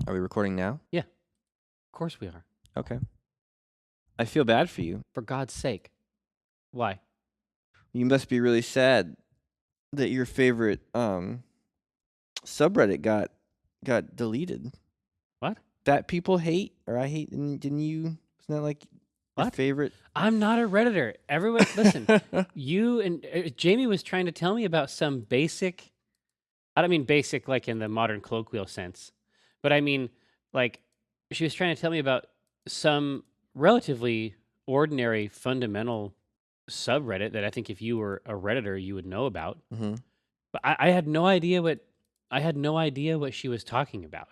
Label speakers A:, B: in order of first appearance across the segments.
A: Are we recording now?
B: Yeah, of course we are.
A: Okay. I feel bad for you.
B: For God's sake. Why?
A: You must be really sad that your favorite subreddit got deleted.
B: What?
A: That people hate, or I hate. Didn't you? Isn't that like your
B: What?
A: favorite?
B: I'm not a Redditor. Everyone, listen. You and Jamie was trying to tell me about some basic. I don't mean basic like in the modern colloquial sense, but I mean like she was trying to tell me about some relatively ordinary fundamental subreddit that I think if you were a Redditor you would know about.
A: Mm-hmm.
B: But I had no idea what she was talking about.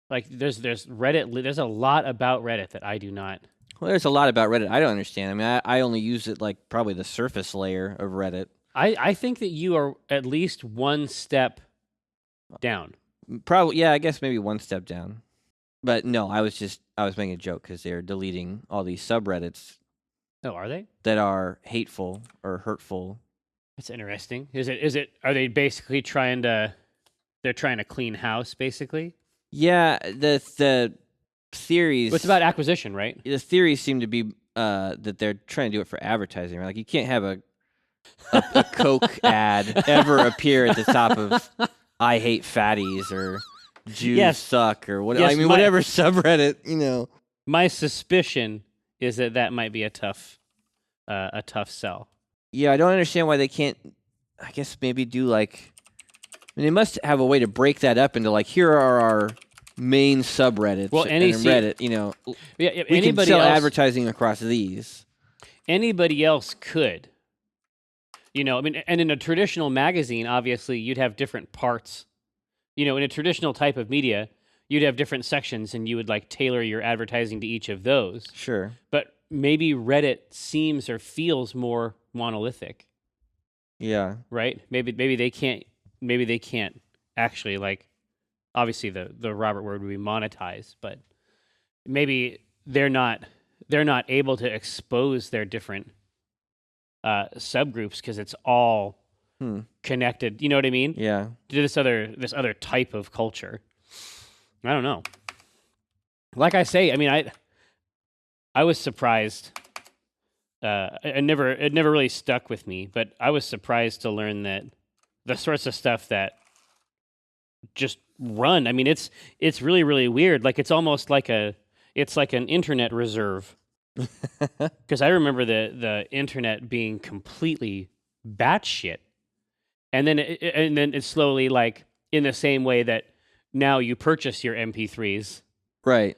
B: Like there's Reddit. There's a lot about Reddit that I do not.
A: Well, there's a lot about Reddit I don't understand. I mean, I only use it like probably the surface layer of Reddit.
B: I think that you are at least one step down.
A: Probably, yeah. I guess maybe one step down. But no, I was making a joke because they're deleting all these subreddits.
B: Oh, are they?
A: That are hateful or hurtful.
B: That's interesting. Is it? Are they basically trying to clean house, basically?
A: Yeah, the theories.
B: It's about acquisition, right?
A: The theories seem to be that they're trying to do it for advertising. Right? Like you can't have a Coke ad ever appear at the top of "I hate fatties" or "Jews suck" or whatever.
B: Yes,
A: I mean, whatever subreddit, you know.
B: My suspicion is that might be a tough sell.
A: Yeah, I don't understand why they can't. I guess maybe do like. I mean, they must have a way to break that up into like here are our main subreddits.
B: Well,
A: and Reddit, you know,
B: yeah,
A: we can sell advertising across these.
B: Anybody else could. You know, I mean, and in a traditional magazine, obviously, you'd have different parts. You know, in a traditional type of media, you'd have different sections, and you would like tailor your advertising to each of those.
A: Sure.
B: But maybe Reddit seems or feels more monolithic.
A: Yeah.
B: Right? Maybe they can't actually like obviously the Robert word would be monetize, but maybe they're not able to expose their different subgroups because it's all connected. You know what I mean?
A: Yeah.
B: To this other type of culture. I don't know. Like I say, I mean, I was surprised. It never really stuck with me, but I was surprised to learn that the sorts of stuff that just run. I mean, it's really, really weird. Like it's almost like an internet reserve. Because I remember the internet being completely batshit, and then it slowly, like in the same way that now you purchase your MP3s,
A: right?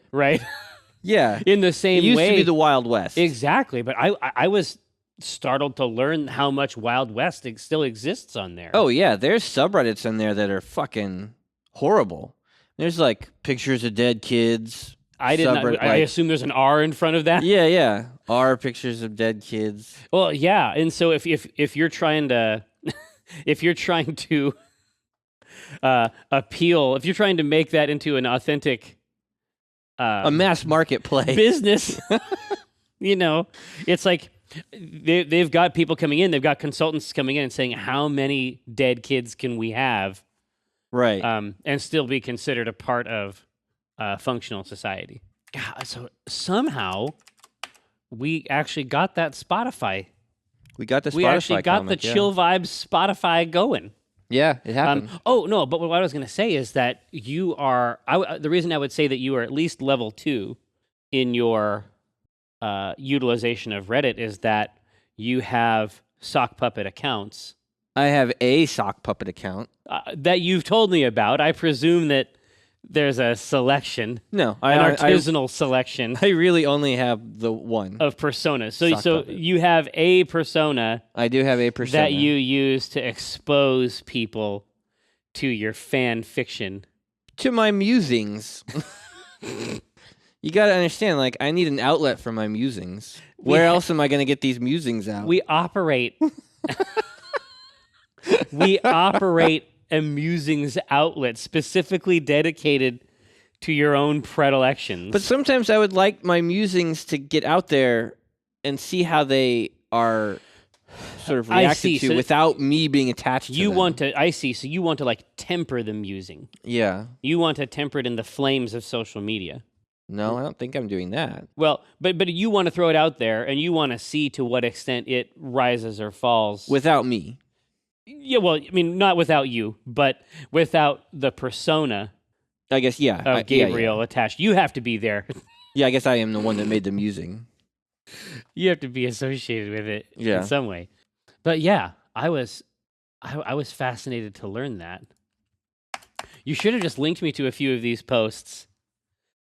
A: Yeah,
B: in the same way.
A: It used to be the Wild West,
B: exactly. But I was startled to learn how much Wild West still exists on there.
A: Oh yeah, there's subreddits in there that are fucking horrible. There's like pictures of dead kids.
B: I assume there's an R in front of that.
A: Yeah. R pictures of dead kids.
B: Well, yeah, and so if you're trying to appeal, if you're trying to make that into an authentic
A: a mass marketplace
B: business, you know, it's like they've got people coming in, they've got consultants coming in and saying how many dead kids can we have,
A: right?
B: And still be considered a part of functional society. God, so somehow we actually got that Spotify.
A: We
B: actually got the Chill Vibes Spotify going.
A: Yeah, it happened.
B: Oh no, but what I was going to say is that you are. The reason I would say that you are at least level 2 in your utilization of Reddit is that you have sock puppet accounts.
A: I have a sock puppet account
B: that you've told me about. I presume that there's a selection.
A: No,
B: an artisanal selection.
A: I really only have the one
B: of personas. So you have a persona.
A: I do have a persona
B: that you use to expose people to your fan fiction,
A: to my musings. You got to understand, like, I need an outlet for my musings. Where else am I going to get these musings out?
B: We operate. We operate a musings outlet specifically dedicated to your own predilections.
A: But sometimes I would like my musings to get out there and see how they are sort of
B: I
A: reacted
B: see.
A: to
B: So
A: without me being attached to
B: you
A: them.
B: want to, I see. So you want to like temper the musing.
A: Yeah.
B: You want to temper it in the flames of social media.
A: No, I don't think I'm doing that.
B: Well, but you want to throw it out there, and you want to see to what extent it rises or falls.
A: Without me.
B: Yeah, well, I mean, not without you, but without the persona
A: I guess, yeah.
B: of Gabriel attached. You have to be there.
A: Yeah, I guess I am the one that made the musing.
B: You have to be associated with it
A: Yeah.
B: in some way. But yeah, I was fascinated to learn that. You should have just linked me to a few of these posts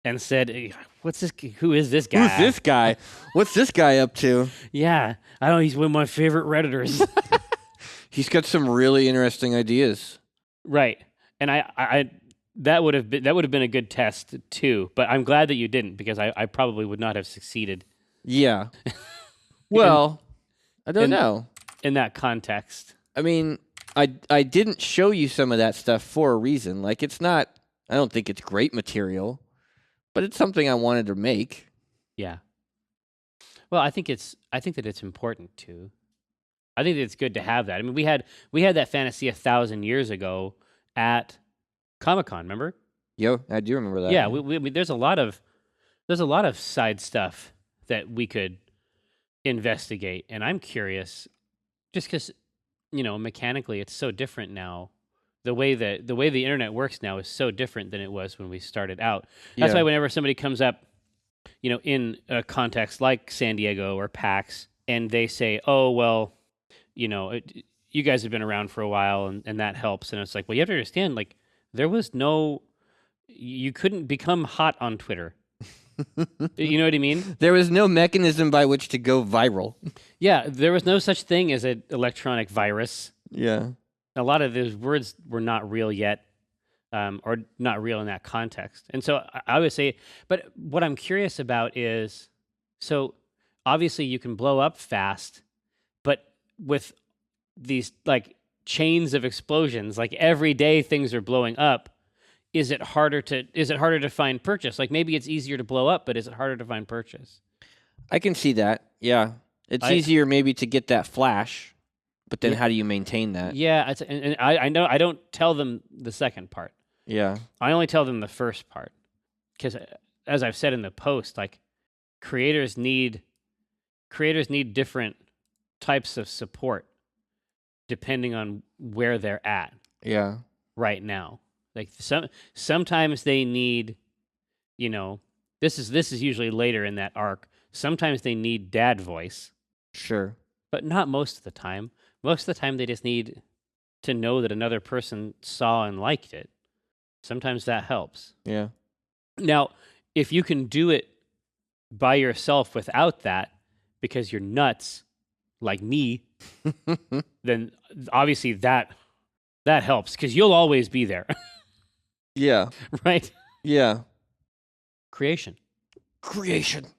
B: and said, "Hey, what's this? Who is this guy?
A: Who's this guy? What's this guy up to?
B: Yeah, I don't know. He's one of my favorite Redditors."
A: He's got some really interesting ideas.
B: Right. And I that would have been a good test too, but I'm glad that you didn't, because I probably would not have succeeded.
A: Yeah. Well, I don't know.
B: In that context.
A: I mean, I didn't show you some of that stuff for a reason. Like, it's not, I don't think it's great material, but it's something I wanted to make.
B: Yeah. Well, I think that it's important to. I think that it's good to have that. I mean, we had that fantasy 1,000 years ago at Comic-Con, remember?
A: Yo, I do remember that.
B: Yeah, we there's a lot of side stuff that we could investigate, and I'm curious, just because mechanically it's so different now. The way the internet works now is so different than it was when we started out. That's why whenever somebody comes up, in a context like San Diego or PAX, and they say, "Oh, well, you guys have been around for a while, and that helps," and it's like, well, you have to understand, like, you couldn't become hot on Twitter. You know what I mean?
A: There was no mechanism by which to go viral.
B: Yeah, there was no such thing as an electronic virus.
A: Yeah.
B: A lot of those words were not real yet, or not real in that context. And so I would say, but what I'm curious about is, so obviously you can blow up fast, but with these like chains of explosions, like every day things are blowing up. Is it harder to find purchase? Like, maybe it's easier to blow up, but is it harder to find purchase?
A: I can see that. Yeah. It's easier maybe to get that flash, but then how do you maintain that?
B: Yeah, and I know I don't tell them the second part.
A: Yeah.
B: I only tell them the first part, because as I've said in the post, like, creators need different types of support depending on where they're at.
A: Yeah.
B: Right now. Like, sometimes they need, this is usually later in that arc. Sometimes they need dad voice.
A: Sure.
B: But not most of the time. Most of the time they just need to know that another person saw and liked it. Sometimes that helps.
A: Yeah.
B: Now, if you can do it by yourself without that, because you're nuts, like me, then obviously that helps, because you'll always be there.
A: Yeah.
B: Right?
A: Yeah.
B: Creation.
A: But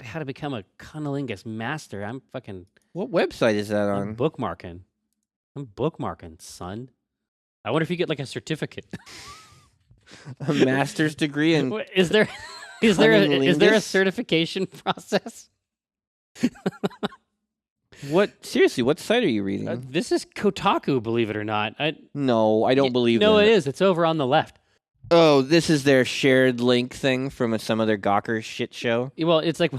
B: how to become a cunnilingus master. I'm fucking...
A: What website is that on?
B: I'm bookmarking, son. I wonder if you get like a certificate.
A: A master's degree in...
B: Is there a certification process?
A: Seriously, what site are you reading?
B: This is Kotaku, believe it or not.
A: No, I don't believe
B: No,
A: that.
B: it is. It's over on the left.
A: Oh, this is their shared link thing from some other Gawker shit show?
B: Well, it's like,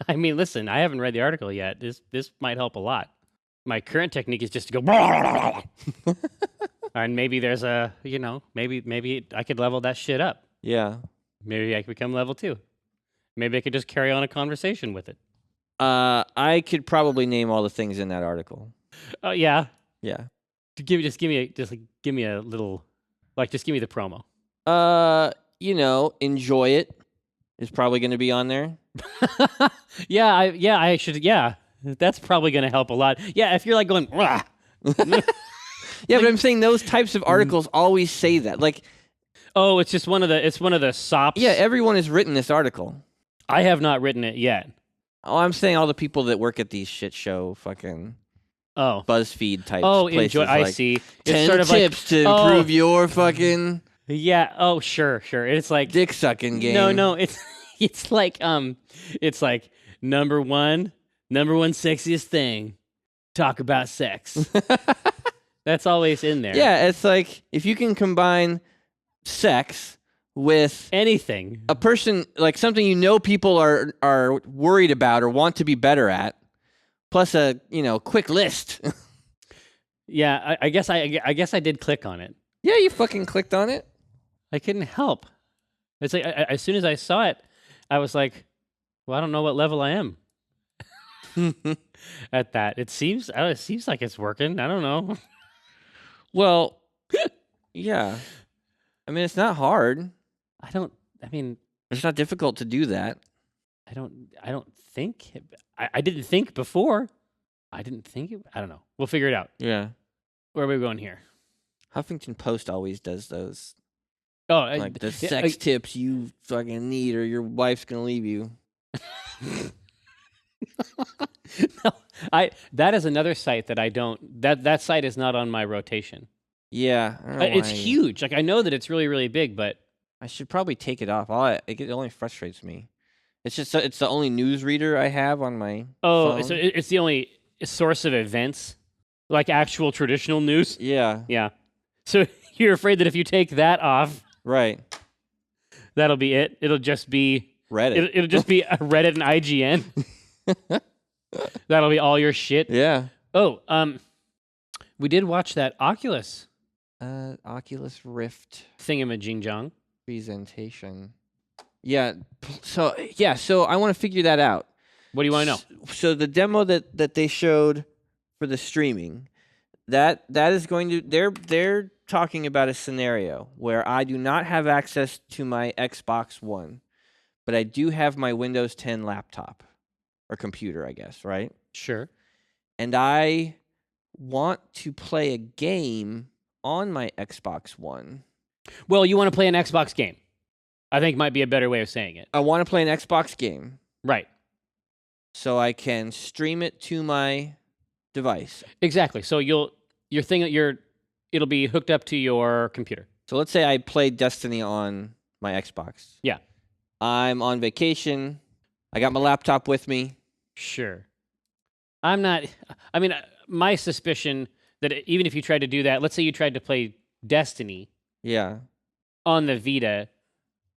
B: I mean, listen, I haven't read the article yet. This might help a lot. My current technique is just to go, and maybe there's maybe I could level that shit up.
A: Yeah.
B: Maybe I could become level 2. Maybe I could just carry on a conversation with it.
A: I could probably name all the things in that article.
B: Oh, yeah.
A: Yeah.
B: Give me a little, just give me the promo.
A: Enjoy it is probably going to be on there.
B: I should. Yeah, that's probably going to help a lot. Yeah, if you're like going, rah.
A: Yeah, but I'm saying those types of articles always say that. Like,
B: oh, it's just one of the sops.
A: Yeah, everyone has written this article.
B: I have not written it yet.
A: Oh, I'm saying all the people that work at these shit show fucking BuzzFeed type places.
B: Enjoy. I
A: like,
B: see. It's
A: 10
B: sort of
A: tips to improve your fucking
B: sure. It's like
A: dick sucking game.
B: No, it's like number 1, Number one sexiest thing. Talk about sex. That's always in there.
A: Yeah, it's like if you can combine sex with
B: anything,
A: a person, like something people are worried about or want to be better at, plus a quick list.
B: Yeah, I guess I did click on it.
A: Yeah, you fucking clicked on it.
B: I couldn't help. It's like as soon as I saw it, I was like, well, I don't know what level I am at that. It seems like it's working. I don't know.
A: Well, yeah. I mean, it's not hard.
B: I mean,
A: it's not difficult to do that.
B: I don't think. I didn't think before. I didn't think it. I don't know. We'll figure it out.
A: Yeah.
B: Where are we going here?
A: Huffington Post always does those.
B: Oh,
A: like the sex tips you fucking need, or your wife's gonna leave you.
B: No, that is another site that I don't. That site is not on my rotation.
A: Yeah, I don't know
B: it's huge. Like I know that it's really, really big, but
A: I should probably take it off. It only frustrates me. It's just it's the only news reader I have on my phone.
B: So it's the only source of events, like actual traditional news.
A: Yeah.
B: Yeah. So you're afraid that if you take that off,
A: right,
B: that'll be it. It'll just be
A: Reddit.
B: It'll just be Reddit and IGN. That'll be all your shit.
A: Yeah.
B: Oh, we did watch that Oculus
A: Rift
B: thingamajingjong
A: presentation. Yeah. So I want to figure that out.
B: What do you want to know?
A: So the demo that they showed for the streaming, that is going to they're talking about a scenario where I do not have access to my Xbox One, but I do have my Windows 10 laptop or computer, I guess, right?
B: Sure.
A: And I want to play a game on my Xbox One.
B: Well, you want to play an Xbox game. I think might be a better way of saying it.
A: I want to play an Xbox game.
B: Right.
A: So I can stream it to my device.
B: Exactly. So it'll be hooked up to your computer.
A: So let's say I played Destiny on my Xbox.
B: Yeah.
A: I'm on vacation. I got my laptop with me.
B: Sure. My suspicion that even if you tried to do that, let's say you tried to play Destiny.
A: Yeah.
B: On the Vita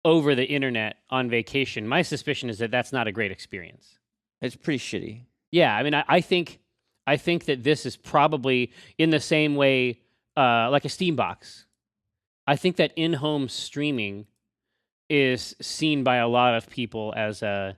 B: over the internet on vacation, my suspicion is that that's not a great experience.
A: It's pretty shitty.
B: Yeah, I mean, I think that this is probably in the same way like a Steam box. I think that in-home streaming is seen by a lot of people as a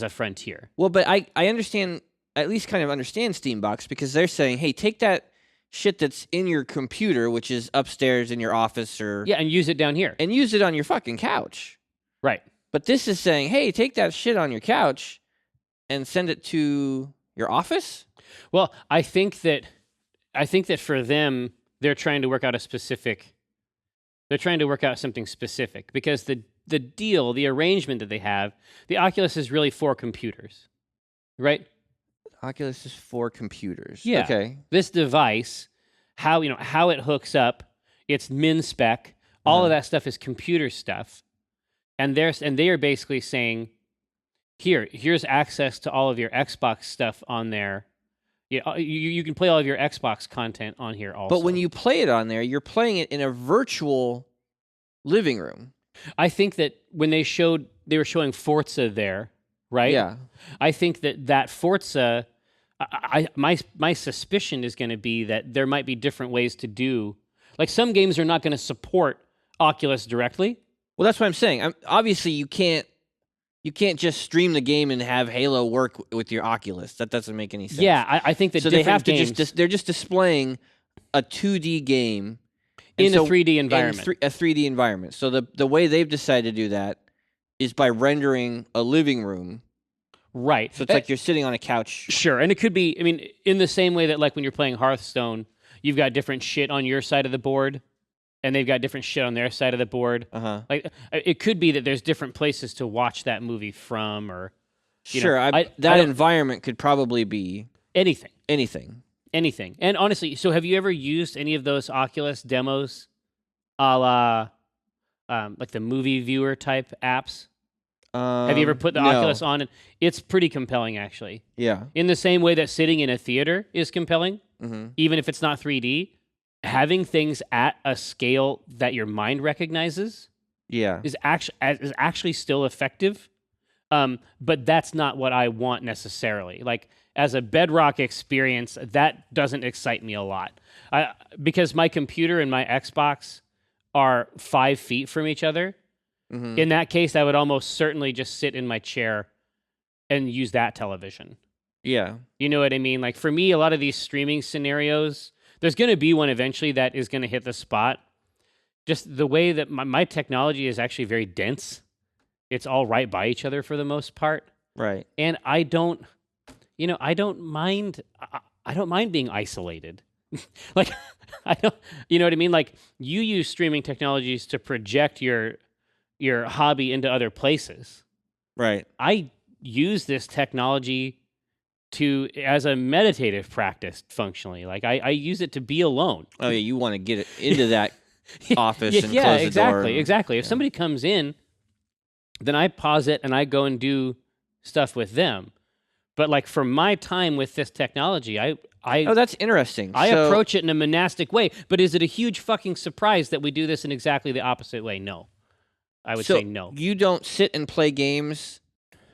B: frontier.
A: Well, but I understand, at least kind of understand Steambox, because they're saying, hey, take that shit that's in your computer, which is upstairs in your office,
B: and use it down here.
A: And use it on your fucking couch.
B: Right.
A: But this is saying, hey, take that shit on your couch and send it to your office?
B: Well, I think that for them, they're trying to work out something specific, because the arrangement that they have, the Oculus is really for computers, right?
A: Oculus is for computers.
B: Yeah.
A: Okay.
B: This device, how it hooks up, it's min spec, all of that stuff is computer stuff, and they are basically saying, here's access to all of your Xbox stuff on there. Yeah, you can play all of your Xbox content on here also.
A: But when you play it on there, you're playing it in a virtual living room.
B: I think that when they were showing Forza there, right?
A: Yeah.
B: I think that Forza, my suspicion is going to be that there might be different ways to do. Like some games are not going to support Oculus directly.
A: Well, that's what I'm saying. Obviously, you can't just stream the game and have Halo work with your Oculus. That doesn't make any sense.
B: Yeah, I think that
A: so they have to they're just displaying a 2D game
B: in a 3D environment.
A: A 3D environment. So the way they've decided to do that is by rendering a living room.
B: Right.
A: So it's like you're sitting on a couch. Sure.
B: And it could be, I mean, in the same way that like when you're playing Hearthstone, you've got different shit on your side of the board, and they've got different shit on their side of the board. Like it could be that there's different places to watch that movie from, or
A: that environment could probably be
B: anything. And honestly, so have you ever used any of those Oculus demos, a la like the movie viewer type apps? Have you ever put the
A: No.
B: Oculus on? And it's pretty compelling, actually.
A: Yeah.
B: In the same way that sitting in a theater is compelling, even if it's not 3D, having things at a scale that your mind recognizes
A: Yeah.
B: is actually still effective. But that's not what I want necessarily. Like, as a bedrock experience, that doesn't excite me a lot. Because my computer and my Xbox are 5 feet from each other. In that case, I would almost certainly just sit in my chair and use that television.
A: Yeah.
B: You know what I mean? Like, for me, a lot of these streaming scenarios, there's going to be one eventually that is going to hit the spot. Just the way that my technology is actually very dense. It's all right by each other for the most part.
A: Right.
B: And I don't mind being isolated. Like, you know what I mean? Like, you use streaming technologies to project your hobby into other places.
A: Right.
B: I use this technology as a meditative practice functionally. Like, I use it to be alone.
A: Oh yeah, you want to get it into that office and
B: yeah,
A: close the
B: exactly,
A: door.
B: Exactly. If somebody comes in, then I pause it and I go and do stuff with them. But like, for my time with this technology,
A: Oh, that's interesting.
B: I approach it in a monastic way. But is it a huge fucking surprise that we do this in exactly the opposite way? No. I would say no.
A: You don't sit and play games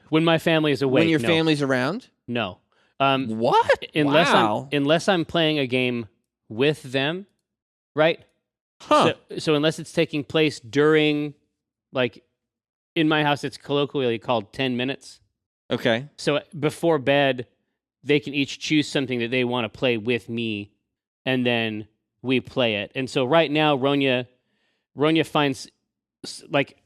B: when my family is awake.
A: When your
B: no.
A: family's around?
B: No.
A: What?
B: Unless I'm playing a game with them, right?
A: Huh.
B: So unless it's taking place during, like, in my house, it's colloquially called 10 minutes.
A: Okay.
B: So before bed, they can each choose something that they want to play with me, and then we play it. And so right now, Ronya finds, like,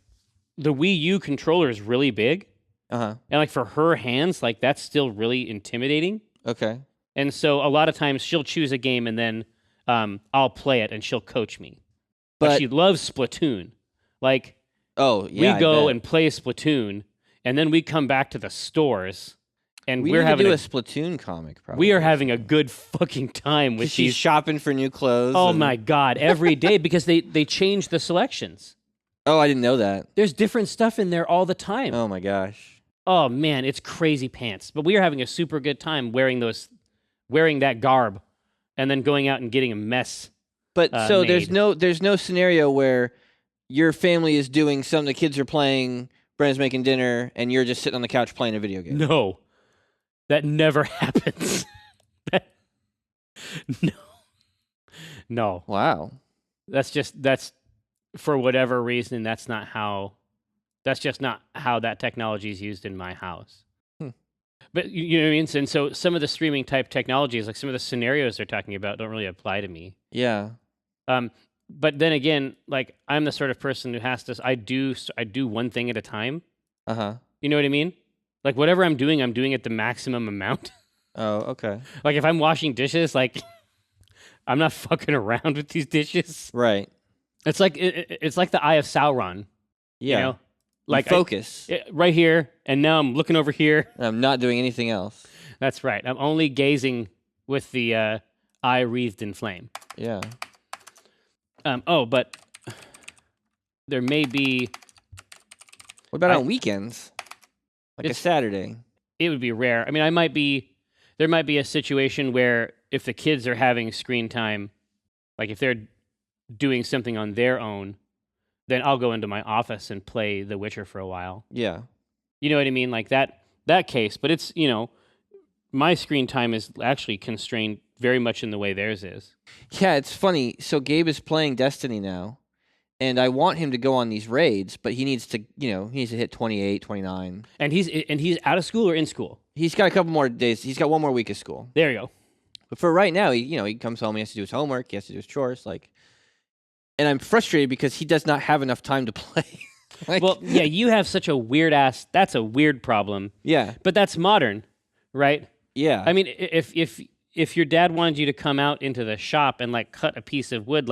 B: the Wii U controller is really big.
A: Uh-huh.
B: And like, for her hands, like, that's still really intimidating.
A: Okay.
B: And so a lot of times she'll choose a game and then I'll play it and she'll coach me. But she loves Splatoon. Like,
A: oh, yeah,
B: we go and play Splatoon, and then we come back to the stores, and we're having
A: to do a Splatoon comic. Probably
B: we are having a good fucking time with
A: she's
B: these.
A: shopping for new clothes.
B: Oh my god, every day, because they change the selections.
A: Oh, I didn't know that.
B: There's different stuff in there all the time.
A: Oh my gosh.
B: Oh man, it's crazy pants. But we are having a super good time wearing that garb, and then going out and getting a mess.
A: But so
B: made.
A: there's no scenario where your family is doing something, the kids are playing, Brenna's making dinner, and you're just sitting on the couch playing a video game.
B: No, that never happens. No.
A: Wow.
B: That's for whatever reason. That's just not how that technology is used in my house. But you know what I mean? And so some of the streaming type technologies, like some of the scenarios they're talking about, don't really apply to me.
A: Yeah.
B: But then again, like, I'm the sort of person who has to. I do one thing at a time.
A: Uh-huh.
B: You know what I mean? Like, whatever I'm doing at the maximum amount.
A: Oh, okay.
B: Like, if I'm washing dishes, like, I'm not fucking around with these dishes.
A: Right.
B: It's like it's like the Eye of Sauron.
A: Yeah.
B: You know? Like,
A: focus.
B: Right here, and now I'm looking over here.
A: I'm not doing anything else.
B: That's right. I'm only gazing with the eye wreathed in flame.
A: Yeah.
B: But there may be.
A: What about on weekends? Like a Saturday?
B: It would be rare. I mean, there might be a situation where if the kids are having screen time, like if they're doing something on their own, then I'll go into my office and play The Witcher for a while.
A: Yeah.
B: You know what I mean? Like that case. But it's, my screen time is actually constrained very much in the way theirs is.
A: Yeah, it's funny. So Gabe is playing Destiny now, and I want him to go on these raids, but he needs to, hit 28, 29.
B: And he's out of school or in school?
A: He's got a couple more days. He's got one more week of school.
B: There you go.
A: But for right now, he comes home, he has to do his homework, he has to do his chores, and I'm frustrated because he does not have enough time to play.
B: Well, yeah, you have such a that's a weird problem.
A: Yeah.
B: But that's modern, right?
A: Yeah.
B: I mean, if your dad wanted you to come out into the shop and cut a piece of wood,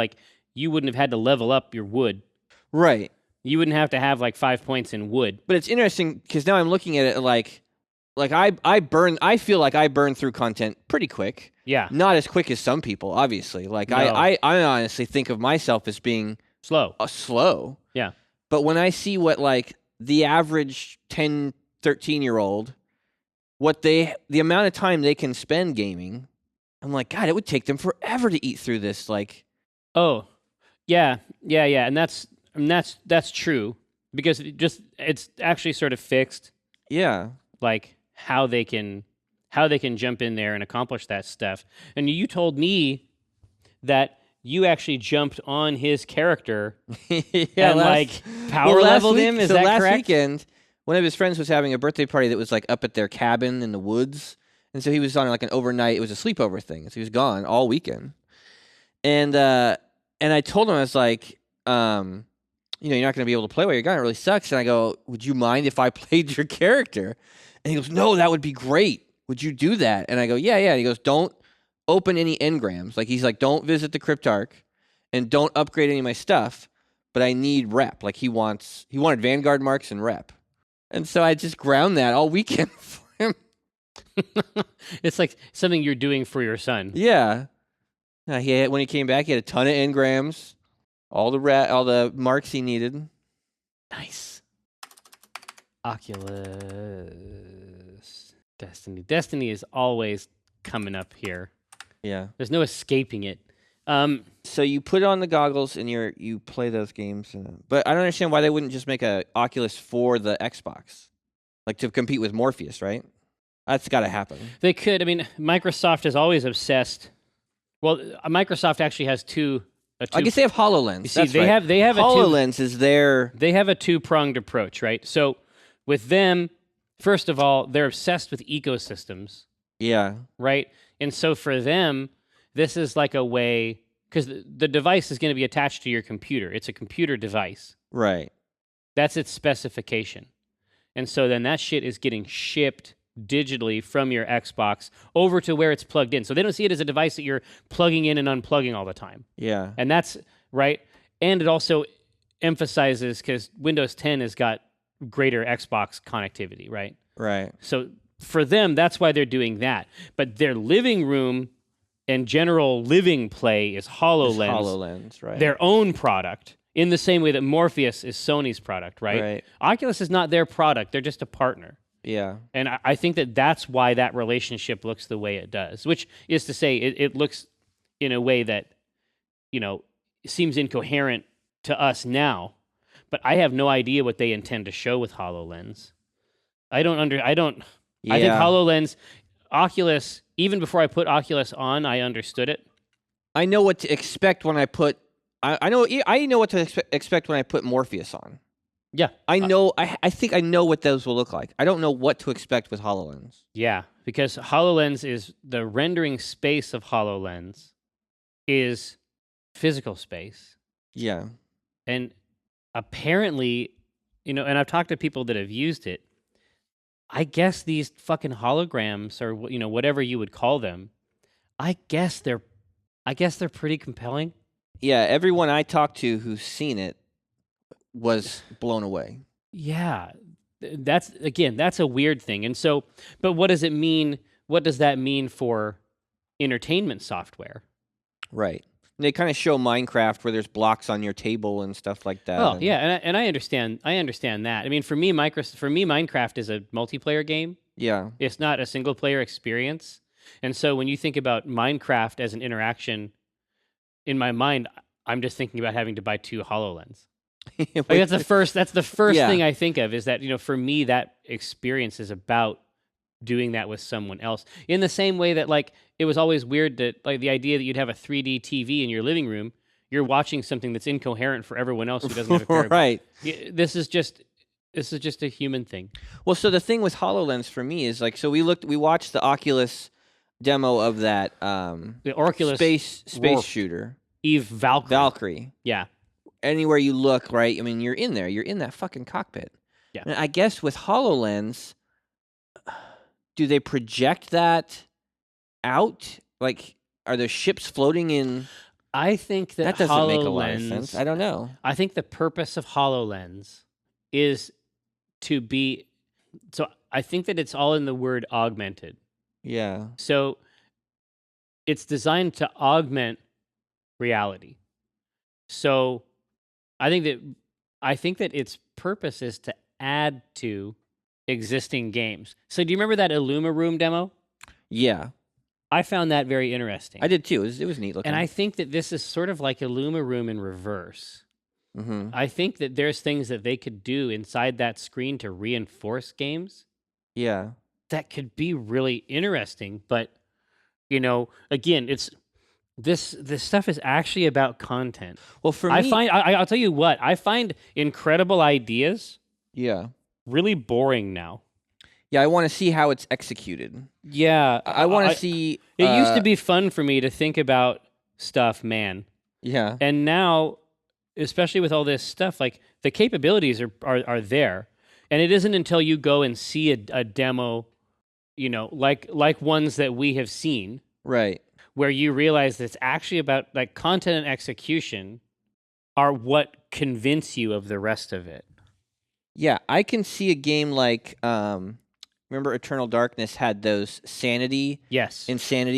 B: you wouldn't have had to level up your wood.
A: Right.
B: You wouldn't have to have 5 points in wood.
A: But it's interesting because now I'm looking at it I feel like I burn through content pretty quick.
B: Yeah.
A: Not as quick as some people, obviously.
B: No.
A: I honestly think of myself as being
B: slow.
A: Slow.
B: Yeah.
A: But when I see what the average 10, 13-year-old, the amount of time they can spend gaming, I'm like, God, it would take them forever to eat through this. Like,
B: Oh, yeah, and that's true because it's actually sort of fixed,
A: yeah,
B: like how they can jump in there and accomplish that stuff. And you told me that you actually jumped on his character
A: yeah,
B: and like power leveled him. Is that
A: last
B: correct?
A: weekend, one of his friends was having a birthday party that was like up at their cabin in the woods, and so he was on like an overnight. It was a sleepover thing, so he was gone all weekend. And I told him, I was like, you're not going to be able to play while you're gone. It really sucks. And I go, would you mind if I played your character? And he goes, no, that would be great. Would you do that? And I go, yeah. And he goes, don't open any engrams. Like, he's like, don't visit the Cryptarch and don't upgrade any of my stuff, but I need rep. Like, he wanted Vanguard marks and rep. And so I just ground that all weekend for him.
B: It's like something you're doing for your son.
A: Yeah. When he came back, he had a ton of engrams, all the marks he needed.
B: Nice. Oculus Destiny. Destiny is always coming up here.
A: Yeah.
B: There's no escaping it.
A: So you put on the goggles and you play those games, but I don't understand why they wouldn't just make a Oculus for the Xbox, like to compete with Morpheus, right? That's got to happen.
B: They could. I mean, Microsoft is always obsessed. Well, Microsoft actually has two.
A: I guess they have HoloLens.
B: You see,
A: That's
B: they
A: right.
B: have
A: HoloLens is their.
B: They have a two-pronged approach, right? So with them, first of all, they're obsessed with ecosystems.
A: Yeah.
B: Right. And so for them, this is like a way, because the device is going to be attached to your computer. It's a computer device.
A: Right.
B: That's its specification. And so then that shit is getting shipped digitally from your Xbox over to where it's plugged in. So they don't see it as a device that you're plugging in and unplugging all the time.
A: Yeah.
B: And that's right. And it also emphasizes, because Windows 10 has got greater Xbox connectivity, right?
A: Right.
B: So for them, that's why they're doing that. But their living room and general living play is HoloLens.
A: HoloLens, right.
B: Their own product, in the same way that Morpheus is Sony's product, right?
A: Right.
B: Oculus is not their product. They're just a partner.
A: Yeah.
B: And I think that that's why that relationship looks the way it does, which is to say it looks in a way that, seems incoherent to us now. But I have no idea what they intend to show with HoloLens. I think HoloLens, Oculus, even before I put Oculus on, I understood it.
A: I know what to expect when I put. I know what to expect when I put Morpheus on.
B: Yeah,
A: I know. I think I know what those will look like. I don't know what to expect with HoloLens.
B: Yeah, because HoloLens is the rendering space of HoloLens is physical space.
A: Yeah,
B: and apparently, and I've talked to people that have used it. I guess these fucking holograms, or whatever you would call them, I guess they're pretty compelling.
A: Yeah, everyone I talked to who's seen it was blown away.
B: Yeah, that's a weird thing. And so, but what does it mean? What does that mean for entertainment software?
A: Right. They kind of show Minecraft where there's blocks on your table and stuff like that.
B: Oh, yeah, and I understand that. I mean, for me, Minecraft is a multiplayer game.
A: Yeah.
B: It's not a single player experience. And so when you think about Minecraft as an interaction, in my mind, I'm just thinking about having to buy 2 HoloLens. Like that's the first thing I think of, is that, for me, that experience is about doing that with someone else. In the same way that, like, it was always weird that, like, the idea that you'd have a 3D TV in your living room, you're watching something that's incoherent for everyone else who doesn't have a pair of...
A: Right.
B: This is just a human thing.
A: Well, so the thing with HoloLens for me is, like, so we watched the Oculus demo of that
B: the Oculus
A: space shooter.
B: Eve Valkyrie. Yeah.
A: Anywhere you look, right? I mean, you're in there. You're in that fucking cockpit.
B: Yeah.
A: And I guess with HoloLens, do they project that out? Like, are there ships floating in?
B: I think that
A: doesn't make a lot of sense. I don't know.
B: I think the purpose of HoloLens is to be... So I think that it's all in the word augmented.
A: Yeah.
B: So it's designed to augment reality. So I think that its purpose is to add to existing games. So do you remember that Illuma Room demo?
A: Yeah,
B: I found that very interesting.
A: I did too. It was neat looking.
B: And I think that this is sort of like Illuma Room in reverse.
A: Mm-hmm.
B: I think that there's things that they could do inside that screen to reinforce games
A: Yeah.
B: that could be really interesting. But, again, this stuff is actually about content.
A: Well, for me,
B: I'll tell you what, I find incredible ideas
A: yeah.
B: really boring now.
A: Yeah, I want to see how it's executed.
B: Yeah.
A: I want to see...
B: It used to be fun for me to think about stuff, man.
A: Yeah.
B: And now, especially with all this stuff, like the capabilities are there. And it isn't until you go and see a demo, like ones that we have seen.
A: Right.
B: Where you realize that it's actually about like content and execution are what convince you of the rest of it.
A: Yeah, I can see a game like... remember Eternal Darkness had those insanity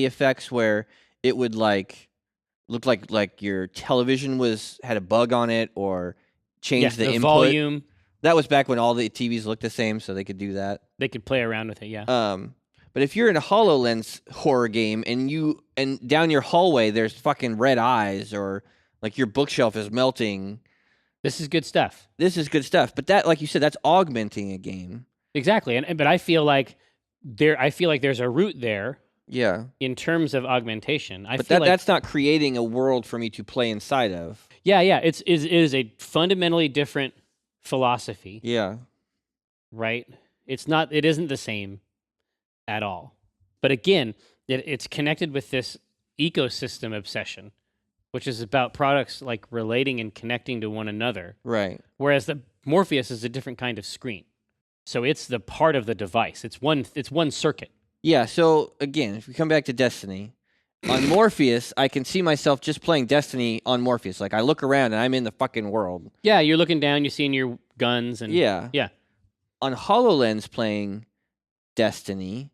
A: effects where it would look like your television had a bug on it or change the input.
B: Volume.
A: That was back when all the TVs looked the same, so they could do that.
B: They could play around with it, yeah.
A: But if you're in a HoloLens horror game and down your hallway there's fucking red eyes or like your bookshelf is melting,
B: this is good stuff.
A: But that, like you said, that's augmenting a game.
B: Exactly, but I feel like there's a root there.
A: Yeah.
B: In terms of augmentation,
A: that's not creating a world for me to play inside of.
B: Yeah. It is a fundamentally different philosophy.
A: Yeah.
B: Right. It isn't the same at all. But again, it's connected with this ecosystem obsession, which is about products like relating and connecting to one another.
A: Right.
B: Whereas the Morpheus is a different kind of screen. So it's the part of the device. It's one circuit.
A: Yeah, so again, if we come back to Destiny, on Morpheus, I can see myself just playing Destiny on Morpheus. Like, I look around and I'm in the fucking world.
B: Yeah, you're looking down, you're seeing your guns and...
A: Yeah.
B: Yeah.
A: On HoloLens playing Destiny,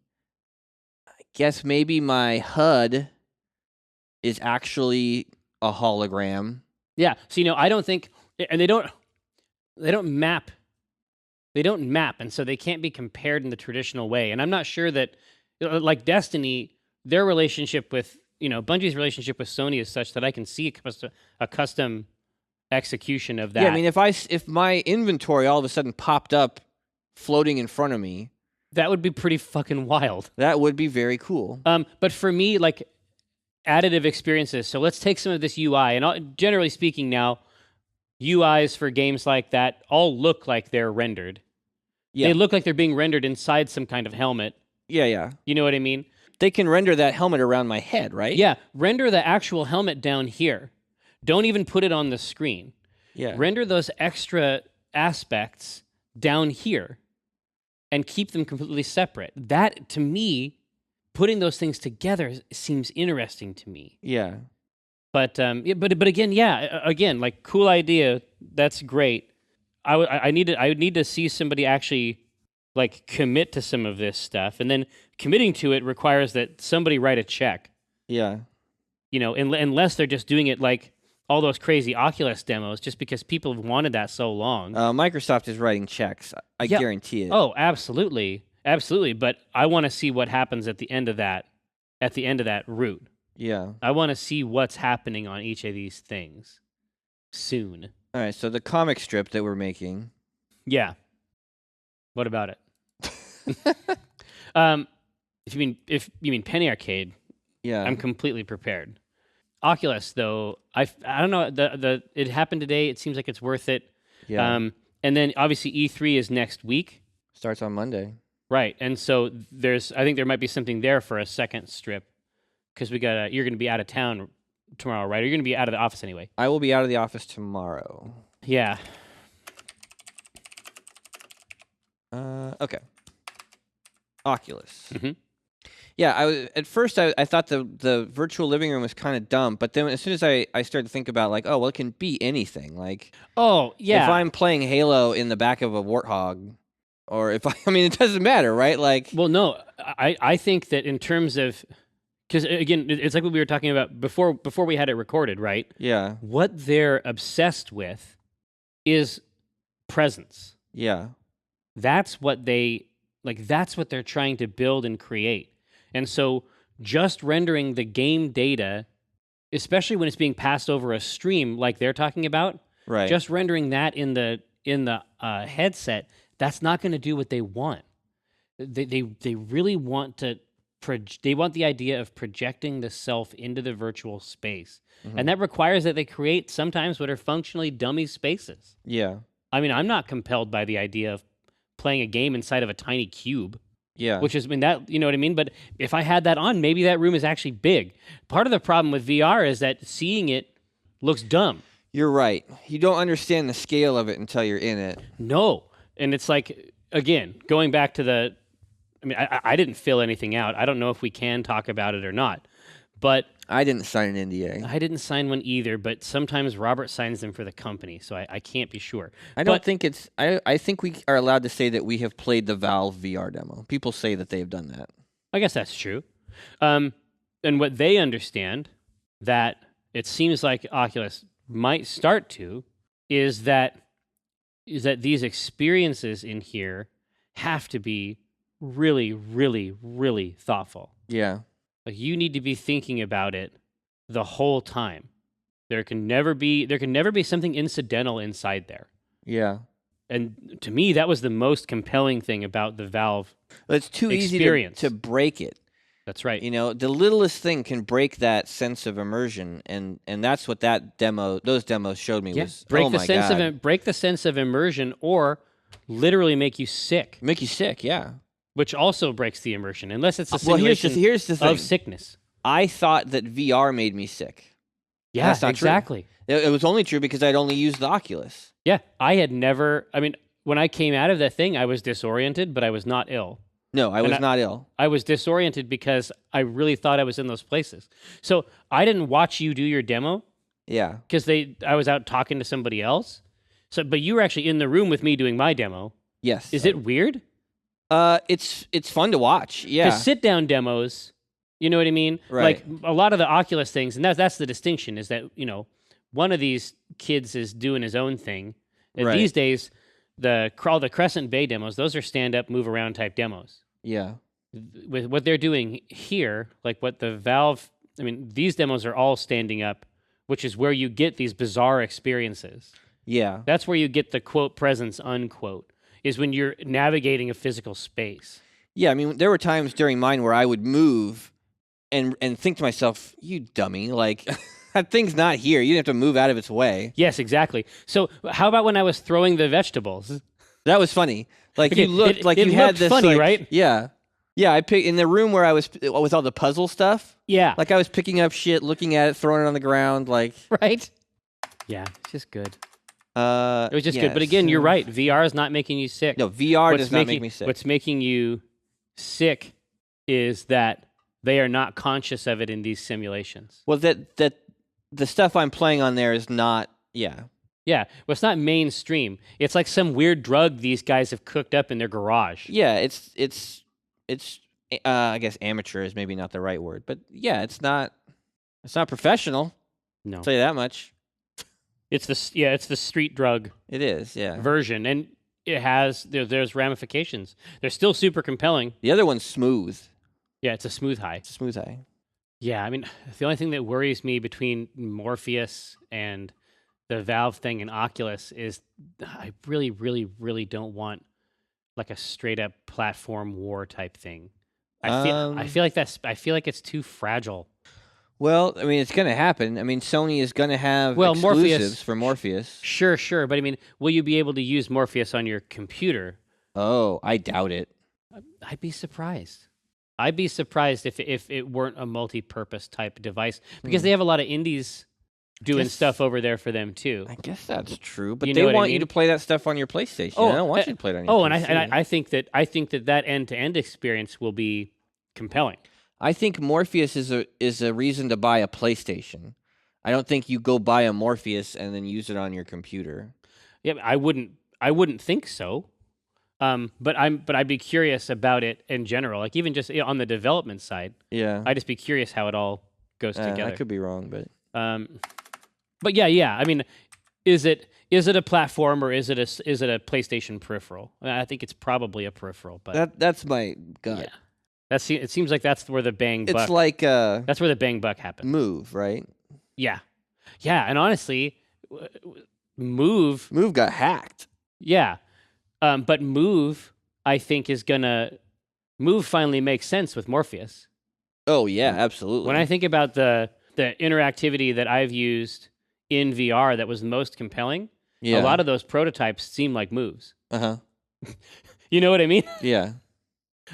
A: I guess maybe my HUD is actually a hologram.
B: Yeah, so, I don't think... And they don't map... They don't map, and so they can't be compared in the traditional way. And I'm not sure that, like Destiny, their relationship with, Bungie's relationship with Sony is such that I can see a custom execution of that.
A: Yeah, I mean, if my inventory all of a sudden popped up floating in front of me...
B: That would be pretty fucking wild.
A: That would be very cool.
B: But for me, like, additive experiences, so let's take some of this UI, and generally speaking now, UIs for games like that all look like they're rendered. Yeah. They look like they're being rendered inside some kind of helmet.
A: Yeah.
B: You know what I mean?
A: They can render that helmet around my head, right?
B: Yeah, render the actual helmet down here. Don't even put it on the screen.
A: Yeah.
B: Render those extra aspects down here and keep them completely separate. That, to me, putting those things together seems interesting to me.
A: Yeah.
B: But again, like, cool idea. That's great. I would need to see somebody actually like commit to some of this stuff, and then committing to it requires that somebody write a check.
A: Yeah.
B: Unless they're just doing it like all those crazy Oculus demos, just because people have wanted that so long.
A: Microsoft is writing checks. I guarantee it.
B: Oh, absolutely. But I want to see what happens at the end of that. At the end of that route.
A: Yeah.
B: I want to see what's happening on each of these things soon.
A: All right, so the comic strip that we're making.
B: Yeah. What about it? If you mean Penny Arcade,
A: yeah,
B: I'm completely prepared. Oculus, though, I don't know. It happened today. It seems like it's worth it.
A: Yeah.
B: And then obviously E3 is next week.
A: Starts on Monday.
B: Right, and so I think there might be something there for a second strip, because you're going to be out of town tomorrow, right? Or you're going to be out of the office anyway.
A: I will be out of the office tomorrow.
B: Yeah.
A: Okay. Oculus.
B: Mm-hmm.
A: Yeah, at first I thought the virtual living room was kind of dumb, but then as soon as I started to think about, like, oh, well, it can be anything. Like,
B: oh, yeah.
A: If I'm playing Halo in the back of a warthog, or if I mean, it doesn't matter, right? Like,
B: well, no, I think that in terms of, because again, it's like what we were talking about before we had it recorded, right?
A: Yeah.
B: What they're obsessed with is presence.
A: Yeah.
B: That's what that's what they're trying to build and create. And so just rendering the game data, especially when it's being passed over a stream like they're talking about,
A: Right.
B: just rendering that in the headset, that's not going to do what they want. They really want to they want the idea of projecting the self into the virtual space.
A: Mhm.
B: And that requires that they create sometimes what are functionally dummy spaces.
A: Yeah.
B: I mean, I'm not compelled by the idea of playing a game inside of a tiny cube.
A: Yeah.
B: Which is, I mean, that, you know what I mean? But if I had that on, maybe that room is actually big. Part of the problem with VR is that seeing it looks dumb.
A: You're right. You don't understand the scale of it until you're in it.
B: No. And it's like, again, going back to I didn't fill anything out. I don't know if we can talk about it or not. But
A: I didn't sign an NDA.
B: I didn't sign one either, but sometimes Robert signs them for the company, so I can't be sure.
A: I don't think it's... I think we are allowed to say that we have played the Valve VR demo. People say that they have done that.
B: I guess that's true. And what they understand that it seems like Oculus might start to is that these experiences in here have to be really, really, really thoughtful.
A: Yeah.
B: Like you need to be thinking about it the whole time. There can never be something incidental inside there.
A: Yeah.
B: And to me, that was the most compelling thing about the Valve
A: It's too
B: experience.
A: easy to break it.
B: That's right.
A: You know, the littlest thing can break that sense of immersion, and that's what those demos showed me was
B: break
A: oh
B: the
A: my
B: sense
A: God.
B: break the sense of immersion, or literally make you sick,
A: Make you sick, yeah.
B: which also breaks the immersion, unless it's a
A: Well,
B: simulation
A: here's the thing.
B: of sickness.
A: I thought that VR made me sick.
B: Yeah,
A: That's not true.
B: exactly.
A: It was only true because I'd only used the Oculus.
B: Yeah, I had never. I mean, when I came out of that thing, I was disoriented, but I was not ill.
A: No, I was not ill.
B: I was disoriented because I really thought I was in those places. So I didn't watch you do your demo
A: Yeah.
B: because I was out talking to somebody else. So, but you were actually in the room with me doing my demo.
A: Yes.
B: Is it weird?
A: It's fun to watch. Yeah.
B: Because sit-down demos, you know what I mean?
A: Right.
B: Like a lot of the Oculus things, and that's the distinction, is that, you know, one of these kids is doing his own thing. And
A: Right.
B: these days, the Crescent Bay demos, those are stand-up, move-around type demos.
A: Yeah.
B: With what they're doing here, like what the Valve, I mean, these demos are all standing up, which is where you get these bizarre experiences.
A: Yeah.
B: That's where you get the quote presence, unquote, is when you're navigating a physical space.
A: Yeah, I mean, there were times during mine where I would move and think to myself, you dummy, like, that thing's not here. You didn't have to move out of its way.
B: Yes, exactly. So how about when I was throwing the vegetables?
A: That was funny. Like,
B: Okay,
A: you looked like
B: it
A: you had
B: looked
A: this,
B: funny,
A: like-
B: right?
A: Yeah. Yeah, I picked in the room where I was with all the puzzle stuff.
B: Yeah.
A: Like, I was picking up shit, looking at it, throwing it on the ground, like...
B: Right? Yeah, it's just good.
A: It
B: It was just good. But again, you're right. VR is not making you sick.
A: No, VR does not make me sick.
B: What's making you sick is that they are not conscious of it in these simulations.
A: Well, that the stuff I'm playing on there is not... Yeah.
B: Yeah, well, it's not mainstream. It's like some weird drug these guys have cooked up in their garage.
A: Yeah, it's I guess amateur is maybe not the right word, but yeah, it's not professional.
B: No,
A: I'll tell you that much.
B: it's the street drug
A: It is, yeah.
B: version, and it has there's ramifications. They're still super compelling.
A: The other one's smooth.
B: Yeah, it's a smooth high.
A: It's a smooth eye.
B: Yeah, I mean, the only thing that worries me between Morpheus and the Valve thing and Oculus is I really, really, really don't want like a straight up platform war type thing. I feel like it's too fragile.
A: Well, I mean, it's going to happen. I mean, Sony is going to have exclusives
B: Morpheus.
A: for Morpheus.
B: Sure, but I mean, will you be able to use Morpheus on your computer?
A: Oh, I doubt it.
B: I'd be surprised. I'd be surprised if it weren't a multi-purpose type device because they have a lot of indies doing
A: Guess-
B: stuff over there for them too.
A: I guess that's true, but
B: You
A: they
B: know what I
A: want you
B: mean?
A: to play that stuff on your PlayStation.
B: Oh,
A: I don't want you to play it on your
B: Oh,
A: PC.
B: and I think that end-to-end experience will be compelling.
A: I think Morpheus is a reason to buy a PlayStation. I don't think you go buy a Morpheus and then use it on your computer.
B: Yeah, I wouldn't think so. But I'd be curious about it in general. Like even just on the development side,
A: Yeah.
B: I'd just be curious how it all goes together.
A: I could be wrong, but
B: But yeah. I mean, is it a platform or is it a PlayStation peripheral? I think it's probably a peripheral, but
A: That's my gut.
B: yeah, it seems like that's where the bang buck.
A: It's like
B: that's where the bang buck happens.
A: Move, right?
B: Yeah, and honestly, Move
A: got hacked.
B: Yeah, but Move, I think, is gonna Move finally makes sense with Morpheus.
A: Oh yeah, absolutely.
B: When I think about the interactivity that I've used in VR that was most compelling, a lot of those prototypes seem like Moves. You know what I mean?
A: Yeah.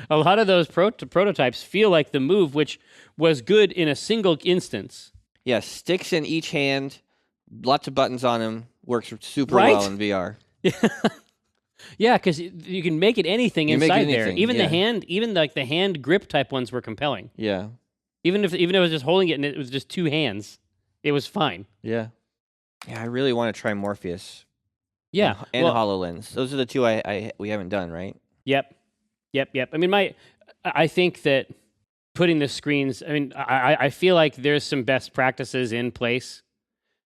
B: A lot of those prototypes feel like the Move, which was good in a single instance.
A: Yeah, sticks in each hand, lots of buttons on them, works super well in VR.
B: Yeah, because you can make it anything inside there. Even the hand, the hand grip type ones were compelling.
A: Yeah.
B: Even if it was just holding it and it was just two hands, it was fine.
A: Yeah. Yeah, I really want to try Morpheus.
B: Yeah.
A: And HoloLens. Those are the two we haven't done, right?
B: Yep. I mean, I think that putting the screens, I mean, I feel like there's some best practices in place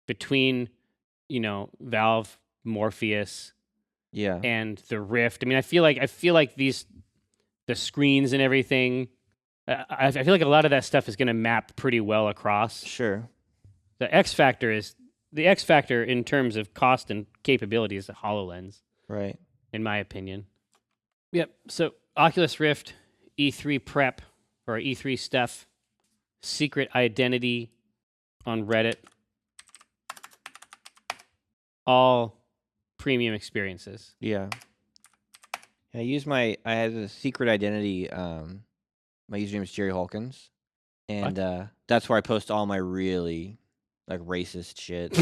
B: between, Valve, Morpheus, and the Rift. I mean, I feel like the screens and everything, I feel like a lot of that stuff is going to map pretty well across.
A: Sure.
B: The X factor in terms of cost and capability is the HoloLens.
A: Right.
B: In my opinion. Yep. So Oculus Rift, E3 prep or E3 stuff, secret identity on Reddit, all premium experiences.
A: Yeah. I had a secret identity. My username is Jerry Hawkins, and that's where I post all my really racist shit.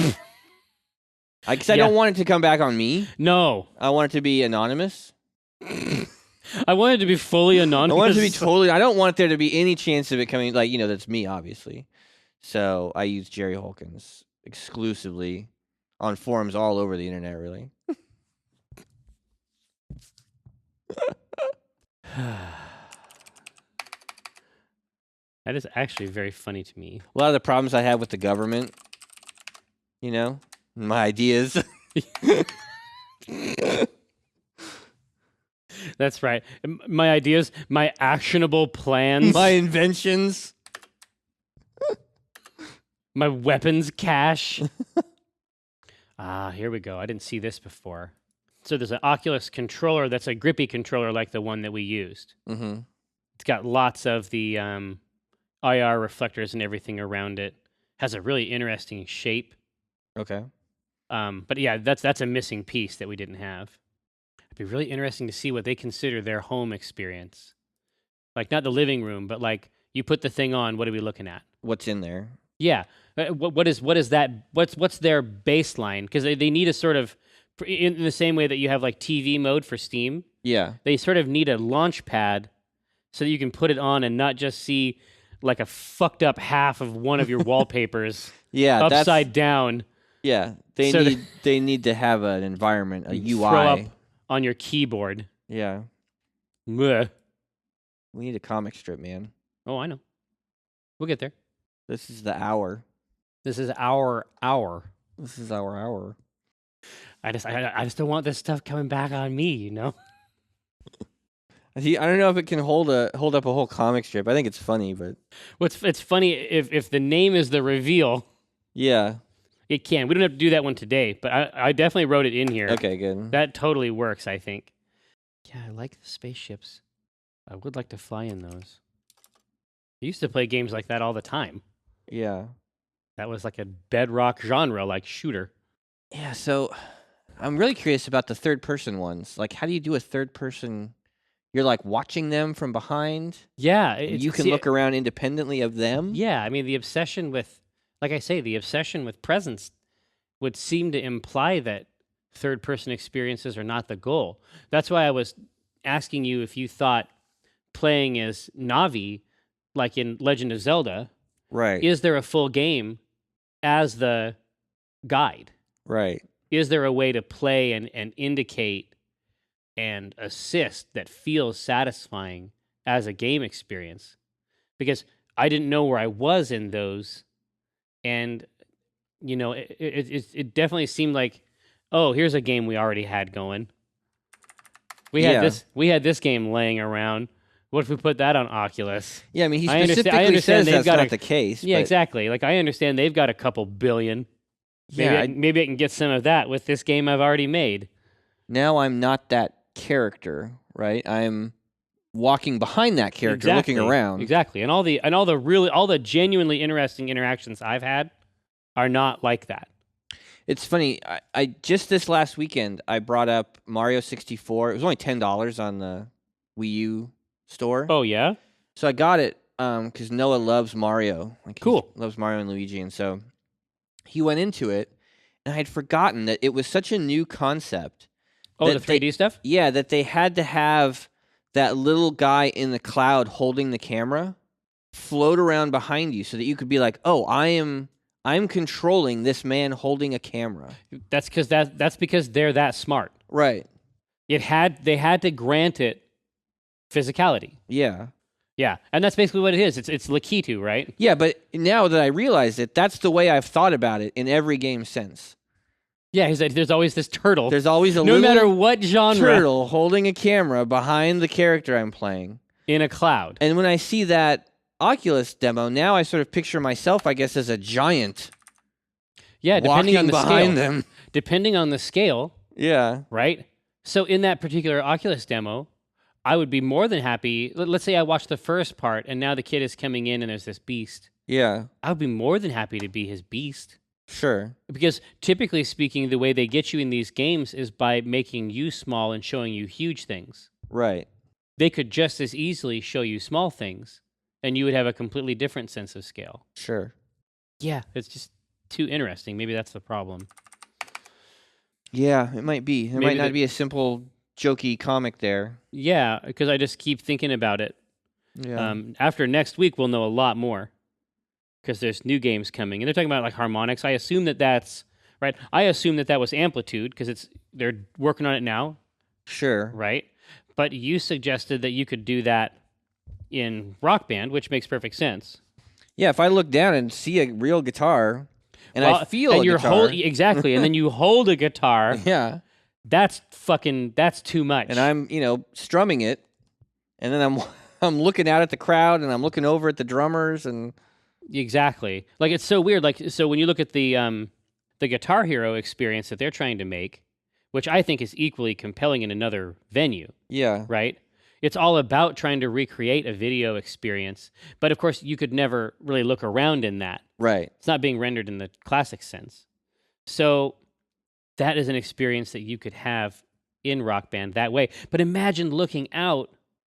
A: Because I don't want it to come back on me.
B: No,
A: I want it to be anonymous.
B: I want it to be fully anonymous.
A: I want it to be totally. I don't want there to be any chance of it coming. That's me, obviously. So I use Jerry Hawkins exclusively on forums all over the internet. Really.
B: That is actually very funny to me.
A: A lot of the problems I have with the government, my ideas.
B: That's right. My ideas, my actionable plans,
A: my inventions,
B: my weapons cache. Here we go. I didn't see this before. So there's an Oculus controller that's a grippy controller like the one that we used.
A: Mm-hmm.
B: It's got lots of the IR reflectors and everything around it. Has a really interesting shape.
A: Okay.
B: But yeah, that's a missing piece that we didn't have. It'd be really interesting to see what they consider their home experience. Like not the living room, but like you put the thing on, what are we looking at?
A: What's in there?
B: Yeah. What is that? What's their baseline? Because they need a sort of, in the same way that you have like TV mode for Steam.
A: Yeah.
B: They sort of need a launch pad so that you can put it on and not just see like a fucked up half of one of your wallpapers upside down.
A: Yeah. They need to have an environment, a UI.
B: Throw up on your keyboard.
A: Yeah.
B: Blech.
A: We need a comic strip, man.
B: Oh, I know. We'll get there.
A: This is the hour.
B: This is our hour.
A: This is our hour.
B: I just don't want this stuff coming back on me,
A: I don't know if it can hold up a whole comic strip. I think it's funny, but
B: it's funny if the name is the reveal.
A: Yeah.
B: It can. We don't have to do that one today, but I definitely wrote it in here.
A: Okay, good.
B: That totally works, I think. Yeah, I like the spaceships. I would like to fly in those. I used to play games like that all the time.
A: Yeah.
B: That was like a bedrock genre, like shooter.
A: Yeah, so I'm really curious about the third-person ones. Like, how do you do a third-person? You're like watching them from behind?
B: Yeah.
A: You can look around independently of them?
B: Yeah, I mean, the obsession with presence would seem to imply that third-person experiences are not the goal. That's why I was asking you if you thought playing as Navi, like in Legend of Zelda,
A: right?
B: Is there a full game as the guide?
A: Right.
B: Is there a way to play and indicate and assist that feels satisfying as a game experience? Because I didn't know where I was in those. And it definitely seemed like, oh, here's a game we already had going. We
A: Yeah.
B: had this game laying around. What if we put that on Oculus?
A: Yeah, I mean, he
B: I
A: specifically says
B: they've
A: that's
B: got
A: not
B: a-
A: the case.
B: Yeah,
A: but
B: exactly. Like I understand they've got a couple billion.
A: Yeah,
B: Maybe I can get some of that with this game I've already made.
A: now I'm not that character, right? I'm walking behind that character, looking around.
B: Exactly. And all the genuinely interesting interactions I've had are not like that.
A: It's funny. I just this last weekend I brought up Mario 64. It was only $10 on the Wii U store.
B: Oh yeah?
A: So I got it because Noah loves Mario. Like
B: Cool.
A: He loves Mario and Luigi, and so he went into it, and I had forgotten that it was such a new concept.
B: Oh, the 3D stuff?
A: Yeah, that they had to have that little guy in the cloud holding the camera float around behind you so that you could be like, oh, I'm controlling this man holding a camera.
B: That's because they're that smart.
A: Right.
B: They had to grant it physicality.
A: Yeah.
B: Yeah, and that's basically what it is. It's Lakitu, right?
A: Yeah, but now that I realize it, that's the way I've thought about it in every game since.
B: Yeah, he's like, there's always this turtle.
A: There's always a
B: no
A: little
B: matter what genre
A: turtle holding a camera behind the character I'm playing.
B: in a cloud.
A: And when I see that Oculus demo, now I sort of picture myself, I guess, as a giant.
B: Yeah, depending on the
A: behind
B: scale.
A: them.
B: Depending on the scale,
A: Yeah.
B: right? So in that particular Oculus demo, I would be more than happy. Let's say I watched the first part and now the kid is coming in and there's this beast.
A: Yeah.
B: I would be more than happy to be his beast.
A: Sure.
B: Because typically speaking, the way they get you in these games is by making you small and showing you huge things.
A: Right.
B: They could just as easily show you small things and you would have a completely different sense of scale.
A: Sure.
B: Yeah, it's just too interesting. Maybe that's the problem.
A: Yeah, it might be. It
B: Maybe
A: might not be a simple, jokey comic there.
B: Yeah, because I just keep thinking about it.
A: Yeah.
B: After next week, we'll know a lot more because there's new games coming, and they're talking about like harmonics. I assume that's right. I assume that was Amplitude because they're working on it now,
A: Sure.
B: right? But you suggested that you could do that in Rock Band, which makes perfect sense.
A: Yeah, if I look down and see a real guitar, and I feel
B: and
A: a
B: you're
A: guitar.
B: Exactly, and then you hold a guitar.
A: Yeah.
B: That's too much.
A: And I'm, strumming it, and then I'm looking out at the crowd, and I'm looking over at the drummers, and
B: exactly. Like it's so weird. Like so when you look at the Guitar Hero experience that they're trying to make, which I think is equally compelling in another venue.
A: yeah.
B: Right? It's all about trying to recreate a video experience. But of course, you could never really look around in that.
A: Right.
B: It's not being rendered in the classic sense. So that is an experience that you could have in Rock Band that way. But imagine looking out.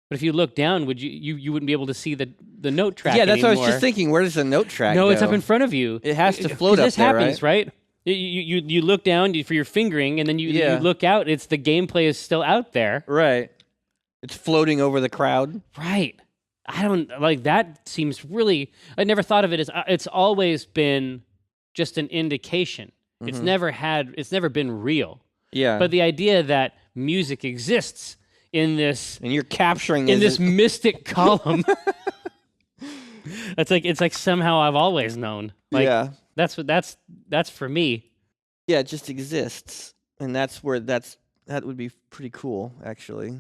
B: But if you look down, would you wouldn't be able to see the note track
A: Yeah, that's what I was
B: anymore.
A: just thinking. Where does the note track
B: No,
A: go?
B: it's up in front of you.
A: It has to float up
B: this
A: there,
B: happens, right? You look down for your fingering, and then you look out. It's the gameplay is still out there.
A: Right. It's floating over the crowd.
B: Right. I don't like that. Seems really. I never thought of it as. It's always been just an indication.
A: Mm-hmm.
B: It's never been real.
A: Yeah.
B: But the idea that music exists in this
A: and you're capturing
B: in this mystic column. It's like somehow I've always known. Like,
A: yeah.
B: That's for me.
A: Yeah, it just exists, and that would be pretty cool, actually.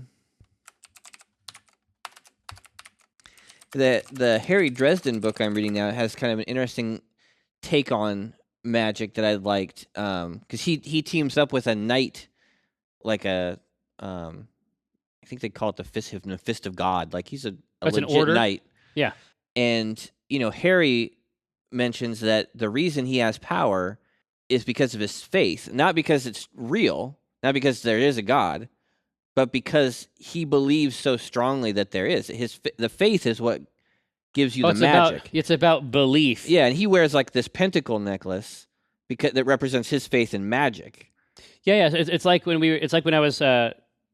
A: The Harry Dresden book I'm reading now has kind of an interesting take on magic that I liked, because he teams up with a knight, like I think they call it the fist of God. Like he's a
B: That's an
A: legit
B: order?
A: knight.
B: Yeah.
A: And Harry mentions that the reason he has power is because of his faith, not because it's real, not because there is a God, but because he believes so strongly that there is. The faith is what gives you the magic.
B: It's about belief.
A: Yeah, and he wears like this pentacle necklace that represents his faith in magic.
B: Yeah. It's like when I was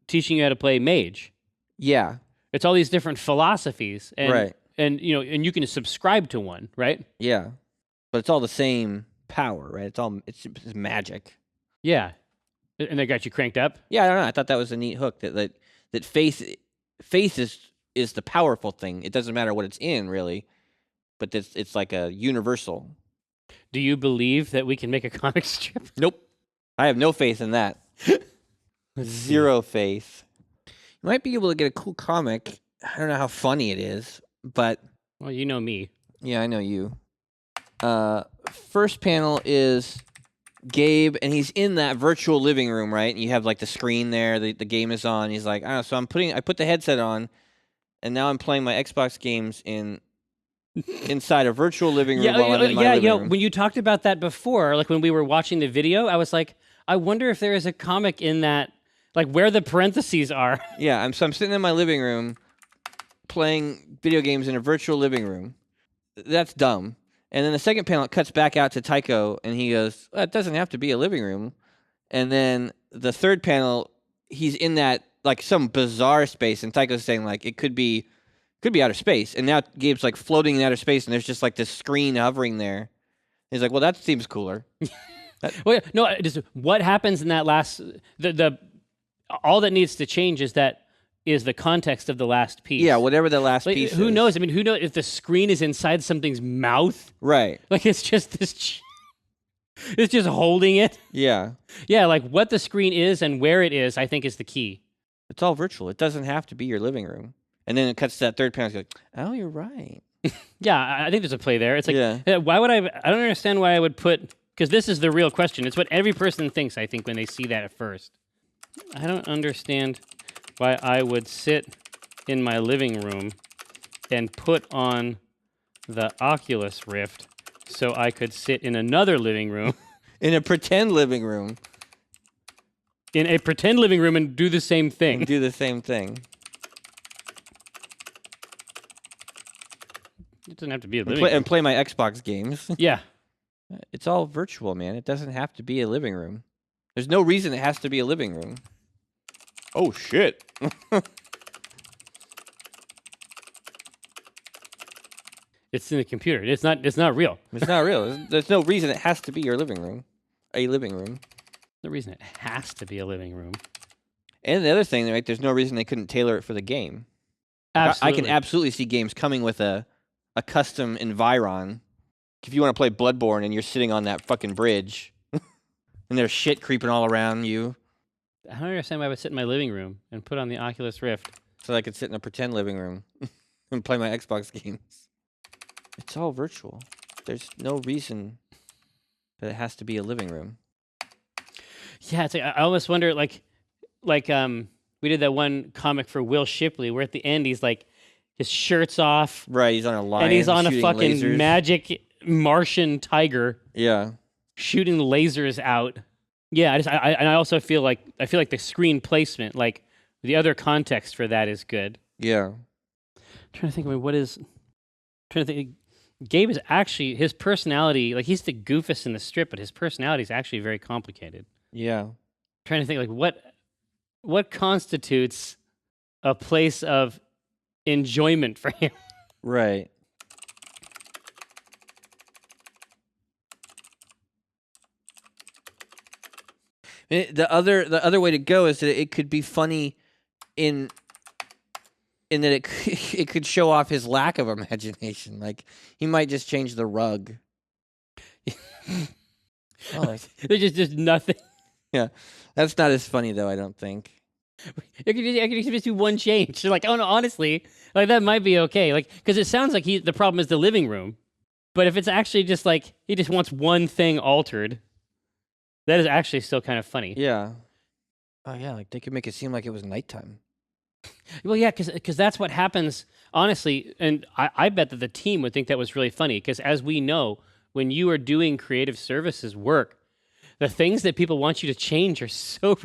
B: teaching you how to play mage.
A: Yeah.
B: It's all these different philosophies, and
A: right.
B: and you can subscribe to one, right?
A: Yeah, but it's all the same power, right? It's magic.
B: Yeah, and they got you cranked up.
A: Yeah, I don't know. I thought that was a neat hook. That faith is the powerful thing. It doesn't matter what it's in, really, but it's like a universal.
B: Do you believe that we can make a comic strip?
A: Nope. I have no faith in that. Zero faith. You might be able to get a cool comic. I don't know how funny it is, but
B: Well, you know me.
A: yeah, I know you. First panel is Gabe, and he's in that virtual living room, right? And you have like the screen there, the game is on. He's like, I don't know, so I put the headset on, and now I'm playing my Xbox games inside a virtual living room while I'm in my living room.
B: When you talked about that before, like when we were watching the video, I was like, I wonder if there is a comic in that, like where the parentheses are.
A: Yeah, I'm sitting in my living room playing video games in a virtual living room. That's dumb. And then the second panel, it cuts back out to Tycho, and he goes, well, it doesn't have to be a living room. And then the third panel, he's in that, like, some bizarre space, and Tycho's saying, like, it could be outer space. And now Gabe's, like, floating in outer space, and there's just, like, this screen hovering there. He's like, well, that seems cooler.
B: Well, no, just what happens in that last, all that needs to change is the context of the last piece.
A: Yeah, whatever the last
B: like,
A: piece
B: who
A: is.
B: knows? I mean, who knows if the screen is inside something's mouth?
A: Right.
B: Like it's just this, it's just holding it.
A: Yeah.
B: Yeah, like what the screen is and where it is, I think is the key.
A: It's all virtual. It doesn't have to be your living room. And then it cuts to that third panel. It's like, oh, you're right.
B: Yeah, I think there's a play there. It's like,
A: Yeah.
B: why would I don't understand why I would put, because this is the real question. It's what every person thinks, I think, when they see that at first. I don't understand why I would sit in my living room and put on the Oculus Rift so I could sit in another living room.
A: In a pretend living room.
B: In a pretend living room and do the same thing.
A: And do the same thing.
B: It doesn't have to be a living room.
A: And play my Xbox games.
B: Yeah.
A: It's all virtual, man. It doesn't have to be a living room. There's no reason it has to be a living room. Oh, shit.
B: It's in the computer. It's not real.
A: It's not real. There's no reason it has to be your living room. A living room.
B: No reason it has to be a living room.
A: And the other thing, like, there's no reason they couldn't tailor it for the game.
B: Absolutely.
A: I can absolutely see games coming with a custom environ. If you want to play Bloodborne and you're sitting on that fucking bridge and there's shit creeping all around you.
B: I don't understand why I would sit in my living room and put on the Oculus Rift.
A: So I could sit in a pretend living room and play my Xbox games. It's all virtual. There's no reason that it has to be a living room.
B: Yeah, it's like, I almost wonder, like we did that one comic for Will Shipley where at the end he's like, his shirt's off.
A: Right, he's on a lion.
B: And he's on a
A: shooting
B: fucking
A: lasers.
B: magic Martian tiger.
A: Yeah.
B: Shooting lasers out. Yeah, I also feel like the screen placement, like the other context for that is good.
A: Yeah.
B: I'm trying to think, Gabe is actually, his personality, like he's the goofus in the strip, but his personality is actually very complicated.
A: Yeah.
B: Trying to think, like what constitutes a place of enjoyment for him.
A: Right. The other way to go is that it could be funny in that it could show off his lack of imagination. Like he might just change the rug.
B: There's just nothing.
A: Yeah, that's not as funny though. I don't think.
B: I could just do one change. You're like, oh no, honestly, like that might be okay. Like, because it sounds like the problem is the living room, but if it's actually just like he just wants one thing altered, that is actually still kind of funny.
A: Yeah. Oh yeah, like they could make it seem like it was nighttime.
B: Well, yeah, because that's what happens, honestly, and I bet that the team would think that was really funny, because as we know, when you are doing creative services work, the things that people want you to change are so...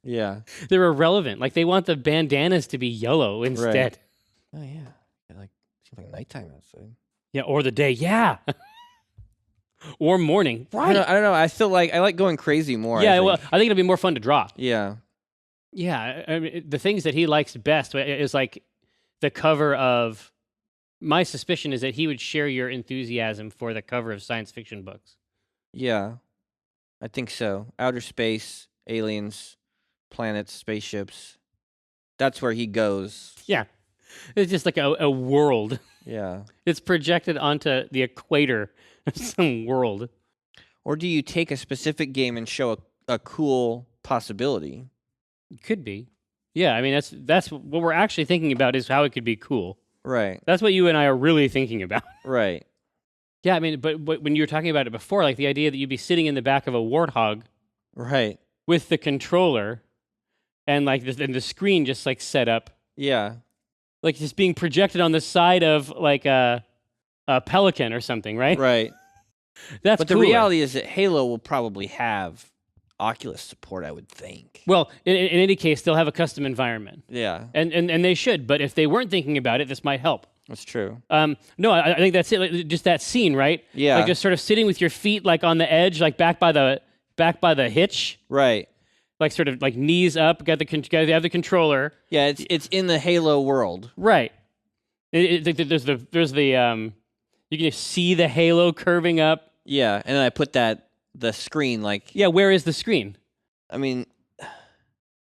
A: Yeah.
B: They're irrelevant. Like, they want the bandanas to be yellow instead.
A: Right. Oh, yeah. Like, seems like nighttime outside.
B: Yeah, or the day, yeah. Or morning. Right.
A: I don't know. I like going crazy more.
B: Yeah, well, I think it'll be more fun to draw.
A: Yeah.
B: Yeah, I mean, the things that he likes best is like the cover of... My suspicion is that he would share your enthusiasm for the cover of science fiction books.
A: Yeah, I think so. Outer space, aliens, planets, spaceships. That's where he goes.
B: Yeah. It's just like a world.
A: Yeah.
B: It's projected onto the equator of some world.
A: Or do you take a specific game and show a cool possibility?
B: Could be. Yeah, I mean, that's what we're actually thinking about is how it could be cool.
A: Right.
B: That's what you and I are really thinking about.
A: Right.
B: Yeah, I mean, but when you were talking about it before, like the idea that you'd be sitting in the back of a warthog
A: Right.
B: with the controller and like the screen just like set up,
A: Yeah.
B: like just being projected on the side of like a pelican or something, right?
A: Right.
B: That's
A: But the
B: cooler.
A: reality is that Halo will probably have Oculus support, I would think.
B: Well, in any case, they'll have a custom environment,
A: Yeah,
B: and they should. But if they weren't thinking about it, this might help.
A: that's true.
B: No, I think that's it. Like, just that scene, right?
A: Yeah.
B: Like just sort of sitting with your feet like on the edge, like back by the hitch,
A: Right.
B: like sort of like knees up. Got to have the controller.
A: Yeah, it's in the Halo world.
B: Right. There's the you can see the halo curving up.
A: Yeah, and then I put the screen like.
B: Yeah, where is the screen?
A: I mean,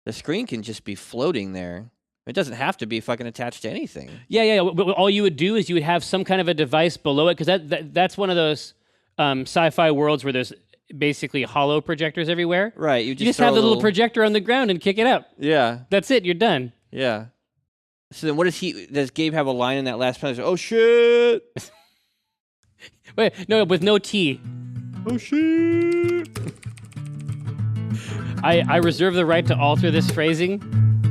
A: the screen can just be floating there. It doesn't have to be fucking attached to anything.
B: Yeah. All you would do is you would have some kind of a device below it, because that's one of those sci-fi worlds where there's basically hollow projectors everywhere.
A: Right.
B: You just have the little projector on the ground and kick it up.
A: Yeah.
B: That's it. You're done.
A: Yeah. So then, does Gabe have a line in that last panel? Oh shit!
B: Wait, no, with no T.
A: Oh shit!
B: I reserve the right to alter this phrasing,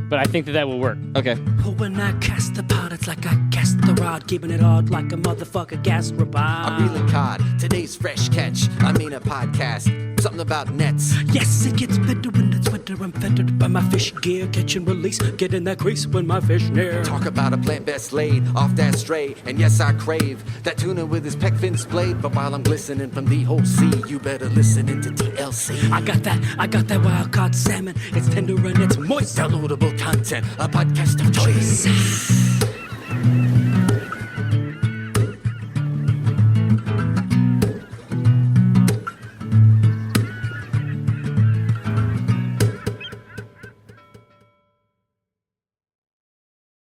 B: but I think that will work.
A: Okay.
C: When I cast the pot, it's like I cast the rod, keeping it hard like a motherfucker gas robot.
D: I'm reeling cod, today's fresh catch. I mean a podcast, something about nets.
C: Yes, it gets better when it's winter. I'm fettered by my fish gear, catch and release. Get in that crease when my fish near.
D: Talk about a plant best laid off that stray. And yes, I crave that tuna with his peck fin splayed. But while I'm glistening from the whole sea, you better listen into TLC.
C: I got that wild caught salmon. It's tender and it's moist.
D: Downloadable content, a podcast of choice.